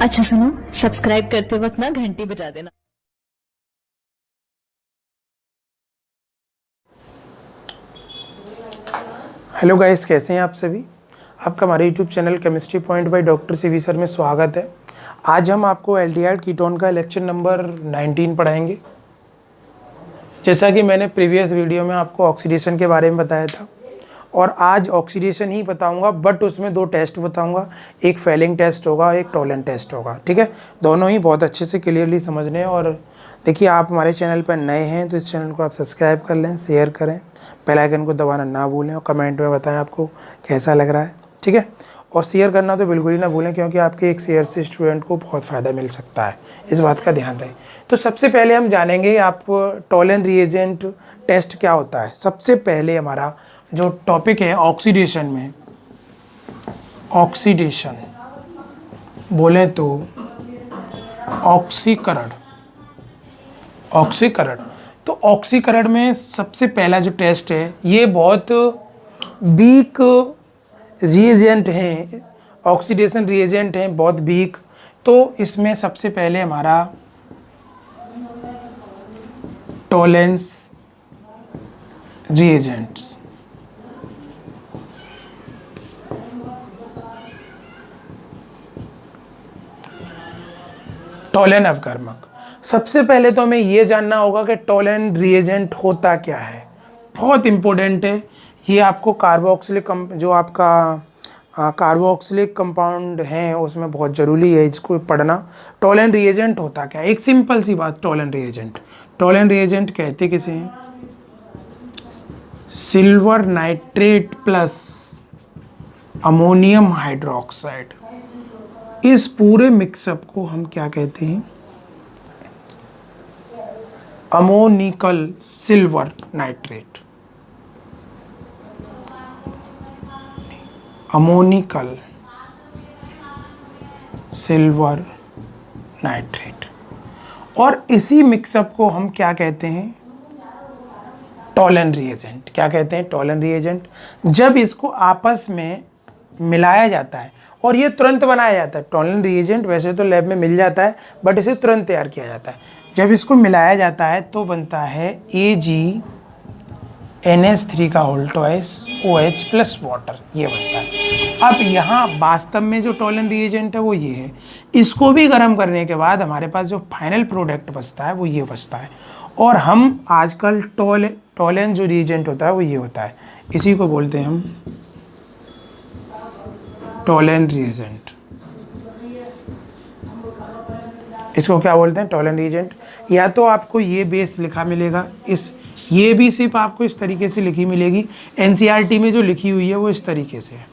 अच्छा सुनो, सब्सक्राइब करते वक्त ना घंटी बजा देना। हेलो गाइस, कैसे हैं आप सभी। आपका हमारे YouTube channel chemistry point by doctor CV sir में स्वागत है। आज हम आपको एल्डिहाइड कीटोन का लेक्चर नंबर 19 पढ़ाएंगे। जैसा कि मैंने प्रीवियस वीडियो में आपको ऑक्सीडेशन के बारे में बताया था, और आज ऑक्सीडेशन ही बताऊंगा, बट उसमें दो टेस्ट बताऊंगा। एक फेलिंग टेस्ट होगा, एक टोलेंट टेस्ट होगा। ठीक है, दोनों ही बहुत अच्छे से क्लियरली समझने हैं। और देखिए, आप हमारे चैनल पर नए हैं तो इस चैनल को आप सब्सक्राइब कर लें, शेयर करें, बेल आइकन को दबाना ना भूलें, और कमेंट में बताएं आपको कैसा लग रहा है। ठीक है, और शेयर करना तो बिल्कुल ही ना भूलें, क्योंकि आपके एक शेयर से स्टूडेंट को बहुत फ़ायदा मिल सकता है, इस बात का ध्यान रहे। तो सबसे पहले हम जानेंगे आप टोलेंट रिएजेंट टेस्ट क्या होता है। सबसे पहले हमारा जो टॉपिक है ऑक्सीडेशन में, ऑक्सीडेशन बोले तो ऑक्सीकरण। ऑक्सीकरण तो ऑक्सीकरण में सबसे पहला जो टेस्ट है, ये बहुत वीक रिएजेंट हैं, ऑक्सीडेशन रिएजेंट हैं, बहुत वीक। तो इसमें सबसे पहले हमारा टोलेंस रिएजेंट्स, टोलेन अवकर्मक। सबसे पहले तो हमें यह जानना होगा कि टोलेन रिएजेंट होता क्या है। बहुत इंपॉर्टेंट है ये। आपको कार्बोक्सिलिक जो आपका कार्बोक्सिलिक कंपाउंड है उसमें बहुत ज़रूरी है इसको पढ़ना। टोलेन रिएजेंट होता क्या है, एक सिंपल सी बात। टोलेन रिएजेंट, टोलेन रिएजेंट कहते किसे हैं? Silver nitrate plus ammonium hydroxide, इस पूरे मिक्सअप को हम क्या कहते हैं? Ammoniacal silver nitrate. Ammoniacal silver nitrate. और इसी मिक्सअप को हम क्या कहते हैं? Tollens reagent. क्या कहते हैं? Tollens reagent. जब इसको आपस में मिलाया जाता है और ये तुरंत बनाया जाता है। टोलेन रिएजेंट वैसे तो लैब में मिल जाता है, बट इसे तुरंत तैयार किया जाता है। जब इसको मिलाया जाता है तो बनता है AgNH3 का whole twice OH plus water, ये बनता है। अब यहाँ वास्तव में जो टोलेन रिएजेंट है वो ये है। इसको भी गर्म करने के बाद हमारे पास जो फाइनल प्रोडक्ट बचता है वो ये बचता है। और हम आजकल टोलेन जो रिएजेंट होता है वो ये होता है, इसी को बोलते हैं हम टोलेन रिएजेंट। इसको क्या बोलते हैं? Tollens reagent. या तो आपको ये बेस लिखा मिलेगा, ये भी सिर्फ आपको इस तरीके से लिखी मिलेगी। NCERT में जो लिखी हुई है वो इस तरीके से है,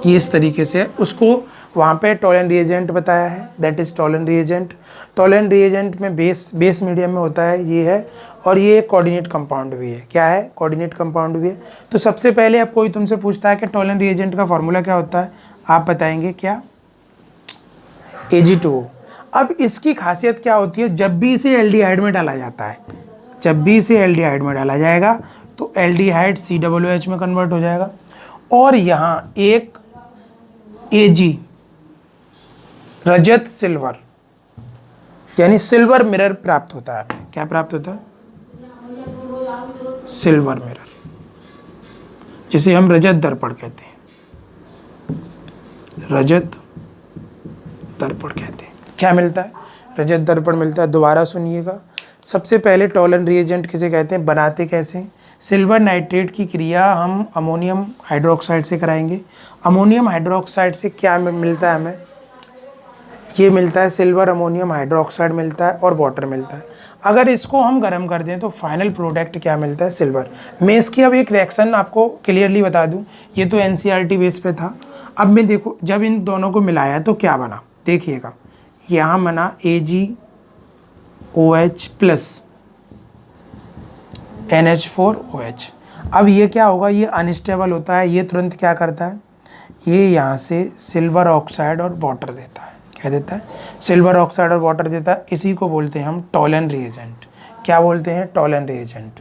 ये इस तरीके से है। उसको वहाँ पे टोलेन रिएजेंट बताया है, that is Tollens reagent. Tollens reagent में बेस मीडियम में होता है, ये है। और ये कोऑर्डिनेट कंपाउंड भी है। क्या है? कोऑर्डिनेट कंपाउंड भी है। तो सबसे पहले अब कोई तुमसे पूछता है कि टोलेन रिएजेंट का फॉर्मूला क्या होता है, आप बताएंगे क्या? Ag2O। अब इसकी खासियत क्या होती है? जब भी इसे एल्डिहाइड में डाला जाता है, जब भी इसे एल्डिहाइड में डाला जाएगा तो एल्डिहाइड COOH में कन्वर्ट हो जाएगा। और यहाँ एक Ag रजत सिल्वर, यानी सिल्वर मिरर प्राप्त होता है। क्या प्राप्त होता है? सिल्वर मिरर, जिसे हम रजत दर्पण कहते हैं। रजत दर्पण कहते हैं। क्या मिलता है? रजत दर्पण मिलता है। दोबारा सुनिएगा। सबसे पहले टोलेन रिएजेंट किसे कहते हैं, बनाते कैसे हैं? सिल्वर नाइट्रेट की क्रिया हम अमोनियम हाइड्रोक्साइड से कराएंगे। अमोनियम हाइड्रोक्साइड से क्या मिलता है हमें? ये मिलता है सिल्वर अमोनियम हाइड्रोक्साइड मिलता है, और वाटर मिलता है। अगर इसको हम गर्म कर दें तो फाइनल प्रोडक्ट क्या मिलता है? सिल्वर। मैं इसकी अब एक रिएक्शन आपको क्लियरली बता दूं, ये तो NCERT बेस पे था। अब मैं देखो, जब इन दोनों को मिलाया तो क्या बना, देखिएगा। यहाँ बना AgOH प्लस NH4OH। अब ये क्या होगा? ये अनस्टेबल होता है। ये तुरंत क्या करता है? ये यहाँ से सिल्वर ऑक्साइड और वाटर देता है। क्या देता है? सिल्वर ऑक्साइड और वाटर देता है। इसी को बोलते हैं हम टोलेन रिएजेंट। क्या बोलते हैं? Tollens reagent.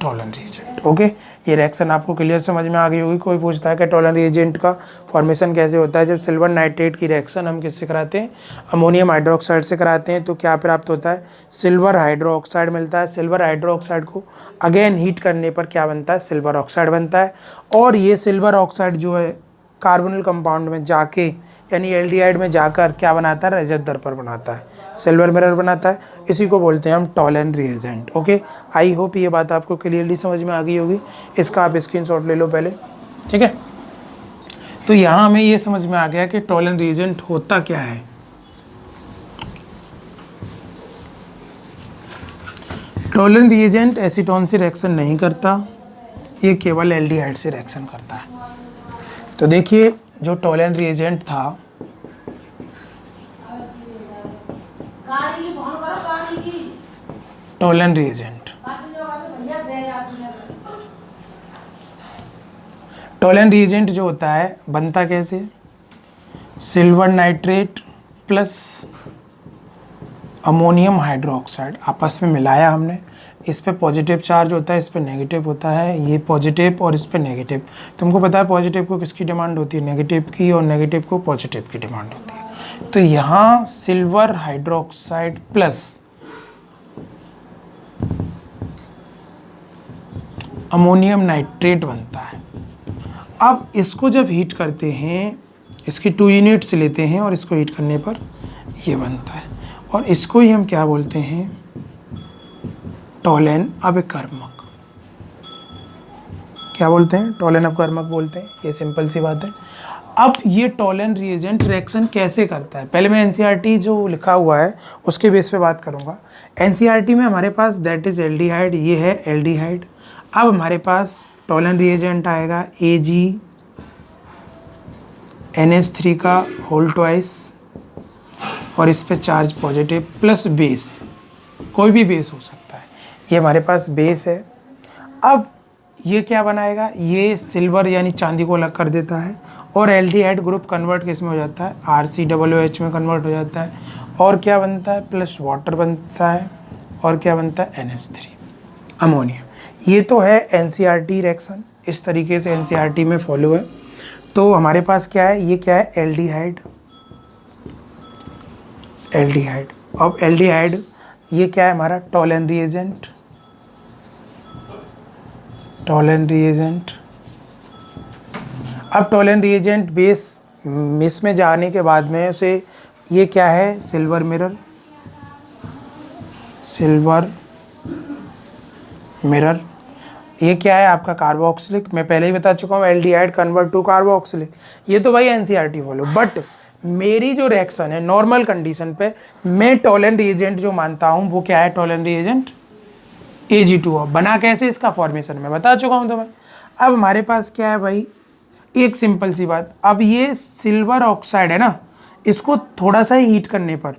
Tollens reagent. Okay, ये रिएक्शन आपको क्लियर समझ में आ गई होगी। कोई पूछता है कि टॉलन रिएजेंट का फॉर्मेशन कैसे होता है, जब सिल्वर नाइट्रेट की रिएक्शन हम किससे कराते हैं, अमोनियम हाइड्रोक्साइड से कराते हैं, तो क्या प्राप्त होता है, सिल्वर हाइड्रोक्साइड मिलता है। सिल्वर हाइड्रोक्साइड को अगेन हीट करने पर क्या बनता है, सिल्वर ऑक्साइड बनता है। और ये सिल्वर ऑक्साइड जो है कार्बोनिल कंपाउंड में जाके यानी एल्डिहाइड में जाकर क्या बनाता है, रजत दर्पण बनाता है, सिल्वर मिरर बनाता है। इसी को बोलते हैं हम Tollens reagent. Okay, I hope ये बात आपको क्लियरली समझ में आ गई होगी। इसका आप स्क्रीनशॉट ले लो पहले, ठीक है। तो यहाँ हमें ये समझ में आ गया कि टॉलन रिएजेंट होता क्या है। टॉलन रिएजेंट एसीटोन से रिएक्शन नहीं करता, ये केवल एल्डिहाइड से रिएक्शन करता है। तो देखिए जो टॉलन रिएजेंट था, टॉलन रिएजेंट, टॉलन रिएजेंट जो होता है बनता कैसे, silver nitrate plus ammonium hydroxide आपस में मिलाया हमने। इस पे पॉजिटिव चार्ज होता है, इस पे नेगेटिव होता है, ये पॉजिटिव और इस पे नेगेटिव। तुमको पता है पॉजिटिव को किसकी डिमांड होती है, नेगेटिव की, और नेगेटिव को पॉजिटिव की डिमांड होती है। तो यहाँ silver hydroxide plus ammonium nitrate बनता है। अब इसको जब हीट करते हैं, इसकी 2 यूनिट्स लेते हैं और इसको हीट करने पर ये बनता है, और इसको ही हम क्या बोलते हैं, टॉलन अभिकर्मक। क्या बोलते हैं, टॉलन अभिकर्मक बोलते हैं। ये सिंपल सी बात है। अब ये टॉलन रिएजेंट रिएक्शन कैसे करता है, पहले मैं एनसीईआरटी जो लिखा हुआ है उसके बेस पे बात करूँगा। एनसीईआरटी में हमारे पास दैट इज एल्डिहाइड, ये है एल्डिहाइड। अब हमारे पास टॉलन रिएजेंट आएगा AgNH3 का होल ट्वाइस, और इस पे चार्ज पॉजिटिव प्लस बेस, कोई भी बेस हो सकता है, ये हमारे पास बेस है। अब ये क्या बनाएगा, ये सिल्वर यानी चांदी को अलग कर देता है, और एल्डिहाइड ग्रुप कन्वर्ट किस में हो जाता है, RCOOH में कन्वर्ट हो जाता है, और क्या बनता है, प्लस वाटर बनता है, और क्या बनता है, NH3 अमोनिया। ये तो है एनसीईआरटी रिएक्शन, इस तरीके से एनसीईआरटी में फॉलो है। तो हमारे पास क्या है, ये क्या है, एल्डिहाइड, एल्डिहाइड। अब एल्डिहाइड ये क्या है हमारा, टॉलन रिएजेंट, टॉलन रिएजेंट। अब टॉलन रिएजेंट बेस मिस में जाने के बाद में उसे, ये क्या है, सिल्वर मिरर, सिल्वर मिरर। ये क्या है आपका, कार्बोक्सिलिक। मैं पहले ही बता चुका हूँ एल्डिहाइड कन्वर्ट टू कार्बोक्सिलिक। ये तो भाई एनसीईआरटी फॉलो, बट मेरी जो रिएक्शन है नॉर्मल कंडीशन पे मैं टॉलन रिएजेंट जो मानता हूँ वो क्या है, टॉलन रिएजेंट Ag2O। बना कैसे, इसका फॉर्मेशन मैं बता चुका हूँ तुम्हें। अब हमारे पास क्या है भाई, एक सिंपल सी बात, अब ये सिल्वर ऑक्साइड है ना, इसको थोड़ा सा ही हीट करने पर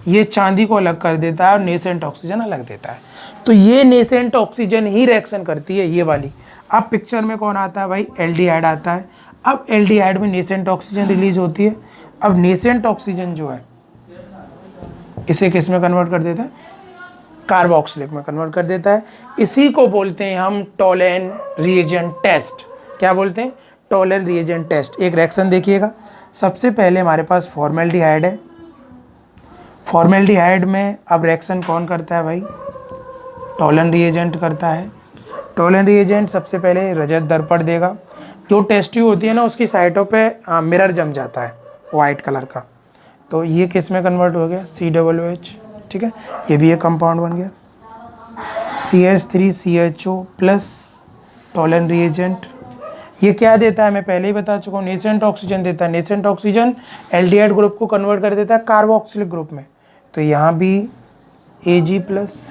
ये चांदी को अलग कर देता है और नेसेंट ऑक्सीजन अलग देता है। तो ये नेसेंट ऑक्सीजन ही रिएक्शन करती है, ये वाली। अब पिक्चर में कौन आता है भाई, एल्डिहाइड आता है। अब एल्डिहाइड में नेसेंट ऑक्सीजन रिलीज होती है। अब नेसेंट ऑक्सीजन जो है इसे किस में कन्वर्ट कर देता है, कार्बोक्सिलिक में कन्वर्ट कर देता है। इसी को बोलते हैं हम टॉलन रिएजेंट टेस्ट। क्या बोलते हैं, टॉलन रिएजेंट टेस्ट। एक रिएक्शन देखिएगा, सबसे पहले हमारे पास फॉर्मेल्डिहाइड है। फॉर्मेल्डिहाइड में अब रिएक्शन कौन करता है भाई, टॉलन रिएजेंट करता है। टॉलन रिएजेंट सबसे पहले रजत दर्पण देगा। जो टेस्ट ट्यूब होती है ना, उसकी साइटों पे मिरर जम जाता है वाइट कलर का, तो ये किस में कन्वर्ट हो गया, COOH। ठीक है, ये भी एक कंपाउंड बन गया, CH3CHO प्लस टॉलन रिएजेंट। ये क्या देता है, मैं पहले ही बता चुका हूँ, नेसेंट ऑक्सीजन देता है। नेसेंट ऑक्सीजन एल्डिहाइड ग्रुप को कन्वर्ट कर देता है कार्बोक्सिलिक ग्रुप में। तो यहाँ भी Ag प्लस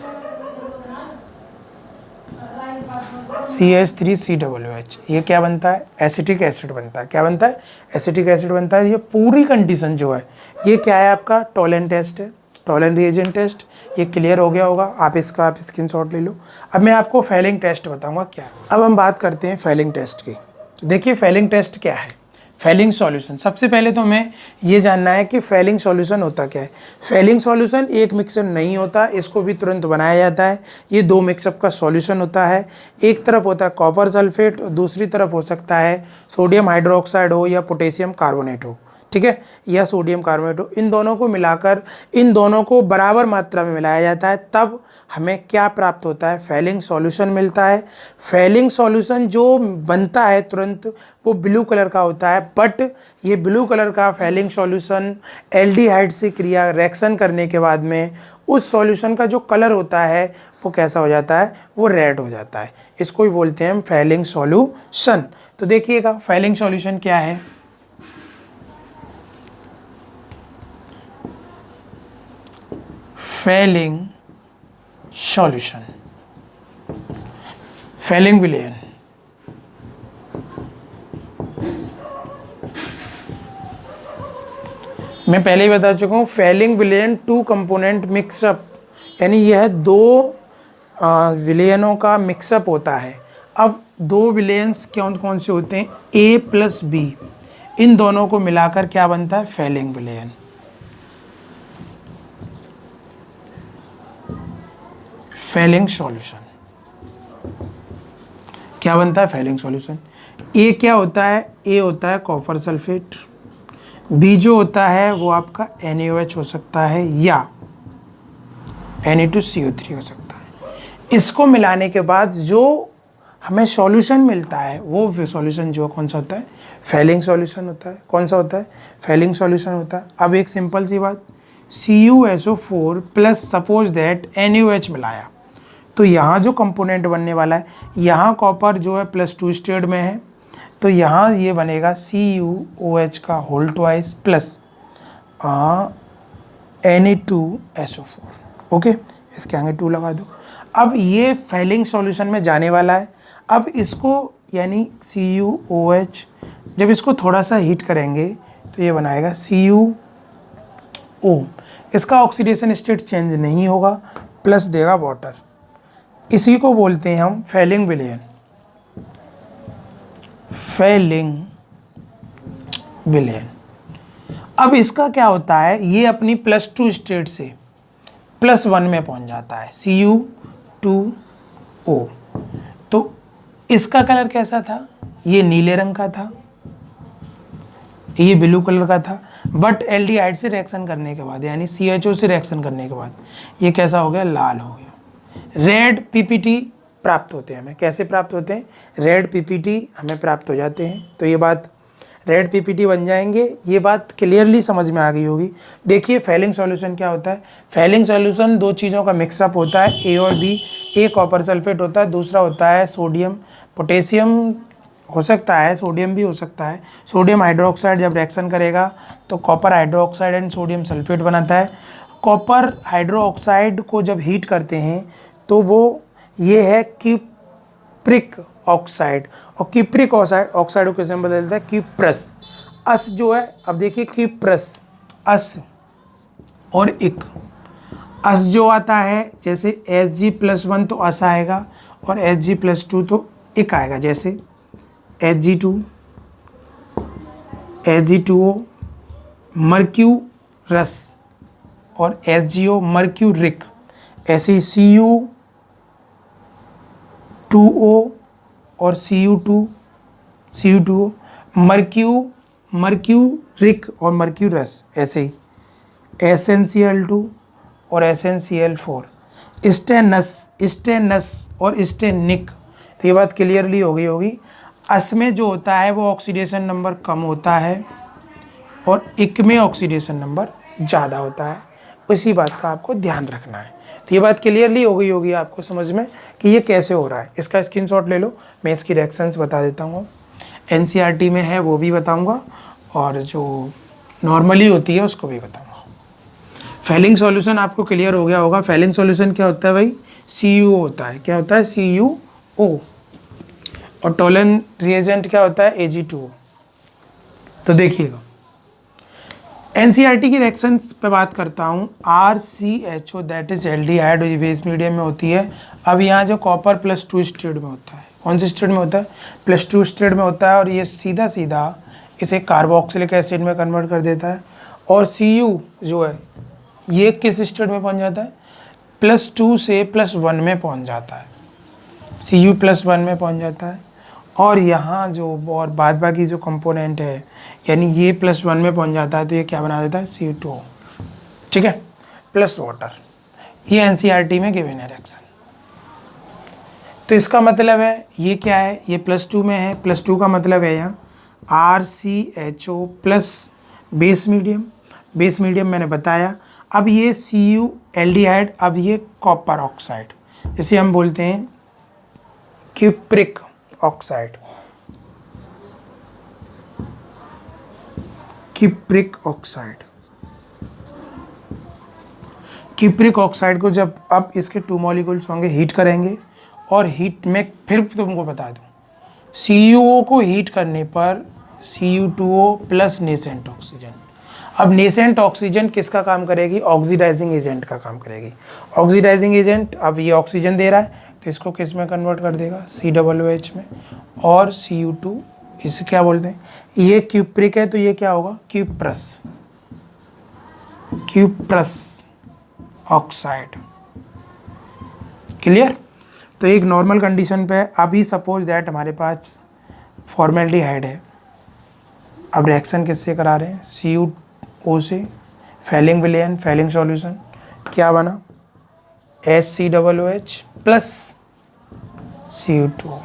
CH3COOH, ये क्या बनता है, एसिटिक एसिड बनता है। क्या बनता है, एसिटिक एसिड बनता है। ये पूरी कंडीशन जो है, ये क्या है आपका, टॉलन टेस्ट है, टॉलन रिएजेंट टेस्ट। ये क्लियर हो गया होगा, आप स्क्रीनशॉट ले लो। अब मैं आपको फेलिंग टेस्ट बताऊंगा क्या। अब हम बात करते हैं फेलिंग टेस्ट की। तो देखिए फेलिंग टेस्ट क्या है। Fehling solution. सबसे पहले तो हमें ये जानना है कि फेलिंग सॉल्यूशन होता क्या है। फेलिंग सॉल्यूशन एक मिक्सर नहीं होता, इसको भी तुरंत बनाया जाता है। ये दो मिक्सअप का सॉल्यूशन होता है। एक तरफ होता है कॉपर सल्फेट और दूसरी तरफ हो सकता है सोडियम हाइड्रोक्साइड हो या पोटेशियम कार्बोनेट हो, ठीक है, या सोडियम कार्बोनेट हो। इन दोनों को मिलाकर इन दोनों को बराबर मात्रा में मिलाया जाता है, तब हमें क्या प्राप्त होता है, फेलिंग सॉल्यूशन मिलता है। फेलिंग सॉल्यूशन जो बनता है तुरंत वो ब्लू कलर का होता है, बट ये ब्लू कलर का फेलिंग सॉल्यूशन एल्डिहाइड से क्रिया रिएक्शन करने के बाद में उस सॉल्यूशन का जो कलर होता है वो कैसा हो जाता है, वो रेड हो जाता है। इसको ही बोलते हैं हम फेलिंग सॉल्यूशन। तो देखिएगा फेलिंग सॉल्यूशन क्या है। फेलिंग सॉल्यूशन, फेलिंग विलेन। मैं पहले ही बता चुका हूँ, फेलिंग विलेन टू कंपोनेंट मिक्सअप, यानी यह दो विलेनों का मिक्सअप होता है। अब दो विलेन्स कौन कौन से होते हैं, A प्लस B, इन दोनों को मिलाकर क्या बनता है, फेलिंग विलेन। फेलिंग सॉल्यूशन क्या बनता है, फेलिंग सॉल्यूशन। ए क्या होता है, ए होता है कॉपर सल्फेट, बी जो होता है वो आपका NaOH हो सकता है या Na2CO3 हो सकता है। इसको मिलाने के बाद जो हमें सॉल्यूशन मिलता है वो सॉल्यूशन जो कौन सा होता है, फेलिंग सॉल्यूशन होता है। कौन सा होता है, फेलिंग सॉल्यूशन होता है। अब एक सिंपल सी बात, CuSO4 plus suppose that NaOH मिलाया, तो यहाँ जो कंपोनेंट बनने वाला है, यहाँ कॉपर जो है +2 स्टेट में है, तो यहाँ ये बनेगा CuOH का whole twice plus Na2SO4। Okay, इसके आगे 2 लगा दो। अब ये फेलिंग सॉल्यूशन में जाने वाला है। अब इसको यानी CuOH जब इसको थोड़ा सा हीट करेंगे तो ये बनाएगा CuO। इसका ऑक्सीडेशन स्टेट चेंज नहीं होगा, प्लस देगा वाटर। इसी को बोलते हैं हम फेलिंग विलेन। Fehling villain. अब इसका क्या होता है, ये अपनी +2 स्टेट से +1 में पहुंच जाता है, Cu2O। तो इसका कलर कैसा था, ये नीले रंग का था, ये ब्लू कलर का था, बट एल्डिहाइड से रिएक्शन करने के बाद यानी CHO से रिएक्शन करने के बाद ये कैसा हो गया, लाल हो गया। रेड PPT प्राप्त होते हैं हमें। कैसे प्राप्त होते हैं, रेड PPT हमें प्राप्त हो जाते हैं। तो ये बात रेड PPT बन जाएंगे, ये बात क्लियरली समझ में आ गई होगी। देखिए फेलिंग सॉल्यूशन क्या होता है। फेलिंग सॉल्यूशन दो चीज़ों का मिक्सअप होता है, A और B। A कॉपर सल्फेट होता है, दूसरा होता है सोडियम, पोटेशियम हो सकता है, सोडियम भी हो सकता है। सोडियम हाइड्रोक्साइड जब रिएक्शन करेगा तो copper hydroxide and sodium sulphate बनाता है। कॉपर हाइड्रोक्साइड को जब हीट करते हैं तो वो ये है क्यूप्रिक ऑक्साइड, और क्यूप्रिक ऑक्साइड को कैसे बदलता है, क्यूप्रस। अस जो है, अब देखिए क्यूप्रस, अस और इक। अस जो आता है जैसे Hg+1 तो अस आएगा और Hg+2 तो इक आएगा, जैसे Hg2, Hg2O मर्क्यूरस और HgO मर्क्यूरिक। ऐसे Cu2O और Cu2O मर्क्यूरिक और मर्क्यूरस। ऐसे ही SnCl2 और SnCl4, स्टेनस और स्टेनिक। तो ये बात क्लियरली हो गई होगी। अस में जो होता है वो ऑक्सीडेशन नंबर कम होता है और इक में ऑक्सीडेशन नंबर ज़्यादा होता है। उसी बात का आपको ध्यान रखना है। तो ये बात क्लियरली हो गई होगी आपको समझ में कि ये कैसे हो रहा है। इसका स्क्रीनशॉट ले लो, मैं इसकी रिएक्शंस बता देता हूँ। NCERT में है वो भी बताऊँगा और जो नॉर्मली होती है उसको भी बताऊँगा। फेलिंग सॉल्यूशन आपको क्लियर हो गया होगा। फेलिंग सॉल्यूशन क्या होता है भाई, CuO होता है। क्या होता है, CuO। और टोलन रिएजेंट क्या होता है, Ag2O। तो देखिएगा NCERT की रिएक्शंस पे बात करता हूँ। RCHO that is aldehyde base medium में होती है। अब यहाँ जो कॉपर +2 स्टेट में होता है, कौन से स्टेट में होता है, +2 स्टेट में होता है, और ये सीधा सीधा इसे कार्बोक्सिलिक एसिड में कन्वर्ट कर देता है, और Cu जो है ये किस स्टेट में पहुंच जाता है, +2 से +1 में पहुंच जाता है, Cu +1 में पहुंच जाता है। और यहाँ जो और बाद बाकी जो कंपोनेंट है यानी ये +1 में पहुंच जाता है, तो ये क्या बना देता है, Cu2, ठीक है, प्लस वाटर। ये NCERT में गिवन है रिएक्शन। तो इसका मतलब है ये क्या है, ये +2 में है, +2 का मतलब है यहाँ RCHO प्लस बेस मीडियम मैंने बताया। अब ये Cu एल्डिहाइड, अब ये कॉपर ऑक्साइड, इसे हम बोलते हैं क्यूप्रिक ऑक्साइड, क्यूप्रिक ऑक्साइड को जब अब इसके 2 मॉलिक्यूल्स होंगे, हीट करेंगे, और हीट में फिर तुमको बता दूं, CuO को हीट करने पर Cu2O प्लस नेसेंट ऑक्सीजन। अब नेसेंट ऑक्सीजन किसका काम करेगी, ऑक्सीडाइजिंग एजेंट का काम करेगी। ऑक्सीडाइजिंग एजेंट, अब ये ऑक्सीजन दे रहा है तो इसको किस में कन्वर्ट कर देगा, COOH में, और Cu2 इसे क्या बोलते हैं, ये क्यूप्रिक है तो ये क्या होगा, क्यूप्रस ऑक्साइड। क्लियर। तो एक नॉर्मल कंडीशन पे अभी सपोज दैट हमारे पास फॉर्मेल्डिहाइड है, अब रिएक्शन किससे करा रहे हैं, CuO से, फैलिंग विलेन, फैलिंग सॉल्यूशन, क्या बना, HCOOH प्लस Cu2।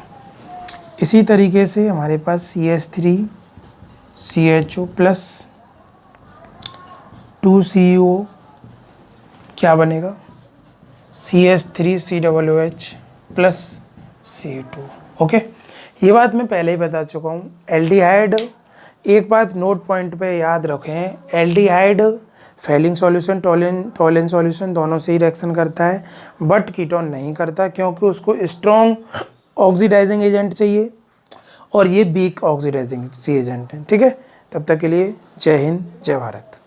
इसी तरीके से हमारे पास CH3CHO प्लस 2CuO क्या बनेगा, CH3COOH प्लस Cu2। ओके, ये बात मैं पहले ही बता चुका हूँ। एल्डिहाइड, एक बात नोट पॉइंट पे याद रखें, aldehyde falling solution, Tollens solution दोनों से ही रिएक्शन करता है, बट कीटोन नहीं करता, क्योंकि उसको स्ट्रॉन्ग ऑक्सीडाइजिंग एजेंट चाहिए और ये वीक ऑक्सीडाइजिंग एजेंट है। ठीक है, तब तक के लिए जय हिंद, जय भारत।